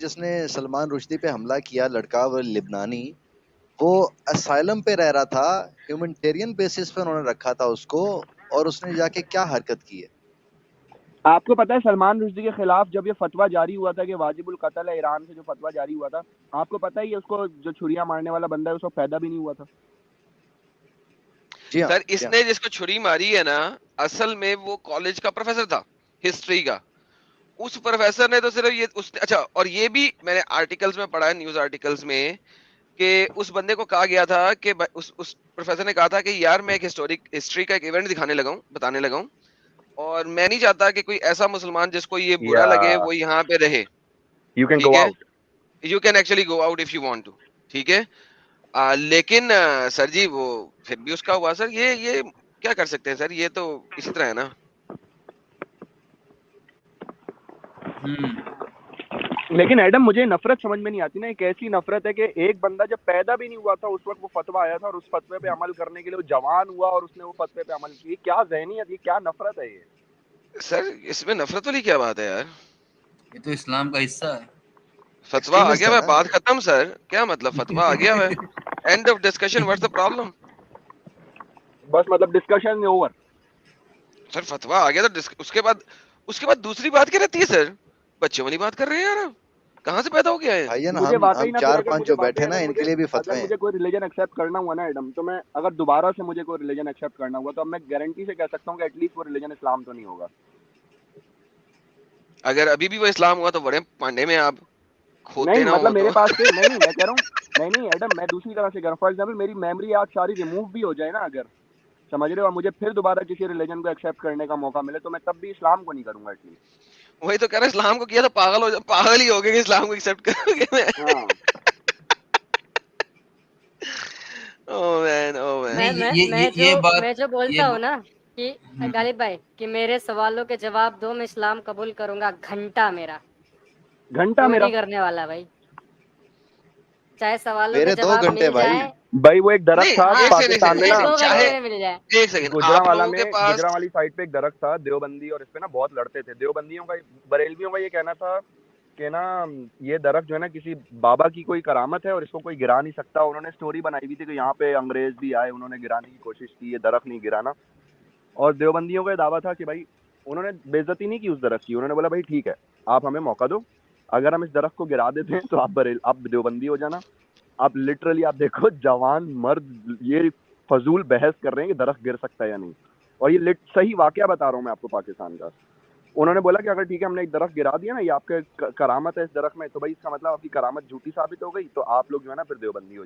जिसने सलमान रुश्दी पे हमला किया, लड़का वो लिबनानी, वो असाइलम पे रह रहा था, ह्यूमैनिटेरियन बेसिस पे उन्होंने रखा था उसको, और उसने जाके क्या हरकत की है। आपको पता है सलमान रुश्दी के खिलाफ जब ये फतवा जारी हुआ था कि वाजिबुल कत्ल है, ईरान से जो फतवा जारी हुआ था, आपको पता है ये उसको जो छुरियां मारने वाला बंदा है उसको पैदा भी नहीं हुआ था। जी हाँ, सर जी हाँ। इसने जिसको छुरी मारी है ना, असल में वो कॉलेज का प्रोफेसर था हिस्ट्री का। उस प्रोफेसर ने तो सिर्फ ये उसने, अच्छा, और ये भी मैंने आर्टिकल्स में पढ़ा है, न्यूज आर्टिकल्स में, कि उस बंदे को कहा गया था कि उस प्रोफेसर ने कहा था कि यार मैं एक हिस्ट्री का एक इवेंट दिखाने लगा हूँ, बताने लगा हूँ, और मैं नहीं चाहता कि कोई ऐसा मुसलमान जिसको ये बुरा लगे वो यहाँ पे रहे। यू कैन ठीक गो है, out. You can actually go out if you want to. ठीक है, लेकिन सर जी वो फिर भी उसका हुआ सर। ये क्या कर सकते हैं सर, ये तो इसी तरह है ना। लेकिन एडम मुझे नफरत समझ में नहीं आती ना, एक ऐसी नफरत है कि एक बंदा जब पैदा भी नहीं हुआ था उस वक्त वो फतवा आया था और उस फतवे पे अमल करने के लिए वो जवान हुआ और उसने वो फतवे पे अमल किया। क्या ज़हनियत, ये क्या नफरत है ये। सर इसमें नफरत वाली क्या बात है यार, ये तो इस्लाम का हिस्सा है। फतवा आ एक्सट्रीमिस्ट गया है हुआ, ना। बात खत्म सर। क्या मतलब, फतवा आ गया हुआ, end of discussion, what's the problem. बस मतलब डिस्कशन ओवर। सर फतवा आ गया तो उसके बाद दूसरी बात क्या रहती है सर। बच्चों वाली बात कर रहे हैं यार आप, कहाँ से पैदा हो गया है। भाई है ना, मुझे वाकई हम ना फिर चार अगर पांच मुझे जो वाकई बैठे ना, इनके लिए भी अगर फतवे हैं। मुझे कोई रिलीजन एक्सेप्ट करना हुआ ना एडम, तो मैं अगर दोबारा से मुझे कोई रिलीजन एक्सेप्ट करना हुआ तो अब मैं गारंटी से कह सकता हूँ कि एटलीस्ट वो रिलीजन इस्लाम तो नहीं होगा। अगर अभी भी वो इस्लाम हुआ तो बड़े पांडे में आप, नहीं खोते ना मतलब हो मेरे तो। पास से नहीं, मैं कह रहा हूँ नहीं एडम, मैं दूसरी तरह से कह रहा हूँ। फॉर एग्जाम्पल मेरी मेमोरी आज सारी रिमूव भी हो जाए ना अगर, समझ रहे हो, और मुझे फिर दोबारा किसी रिलीजन को एक्सेप्ट करने का मौका मिले तो मैं तब भी इस्लाम को नहीं करूंगा एटलीस्ट। वही तो कह रहा, इस्लाम को किया तो पागल ही हो गए कि इस्लाम को एक्सेप्ट करोगे मैं। हाँ ओ मैन, ओ नहीं, मैन। ये मैं जो ये बोलता हूँ ना कि हम्म, गालिब भाई कि मेरे सवालों के जवाब दो, मैं इस्लाम कबूल करूंगा। घंटा मेरा घंटा कोई मेरा। नहीं करने वाला भाई, चाहे सवालों के मेरे 2 जवाब घंटे मिल भाई। जाए। भाई वो एक दरख्त नहीं, था हाँ, एक सेकंड, एक पाकिस्तान सेकंड, में एक चाहे ना, सेकंड, 2 घंटे में मिल जाए। एक सेकंड, आप गुजरावाला लोगों में, के पास। गुजरावाली साइड पे एक दरख्त था देवबंदी, और इस पे ना बहुत लड़ते थे देवबंदियों का। बरेलवियों का ये कहना था कि ना ये दरख्त जो है ना किसी बाबा की कोई करामत है और इसको कोई गिरा नहीं सकता। उन्होंने स्टोरी बनाई हुई थी कि यहाँ पे अंग्रेज भी आए, उन्होंने गिराने की कोशिश की, ये दरख्त नहीं गिराना। और देवबंदियों का दावा था कि भाई उन्होंने बेइज्जती नहीं की उस दरख्त की। उन्होंने बोला भाई ठीक है, आप हमें मौका दो, अगर हम इस दरख्त को गिरा देते हैं तो आप देवबंदी हो जाना। आप लिटरली आप देखो जवान मर्द ये फजूल बहस कर रहे हैं कि दरख्त गिर सकता है या नहीं। और ये सही वाकया बता रहा हूँ मैं आपको पाकिस्तान का। उन्होंने बोला कि अगर ठीक है हमने एक दरख्त गिरा दिया ना, ये आपके करामत है इस दरख्त में, तो भाई इसका मतलब आपकी करामत झूठी साबित हो गई, तो आप लोग जो है ना फिर देवबंदी हो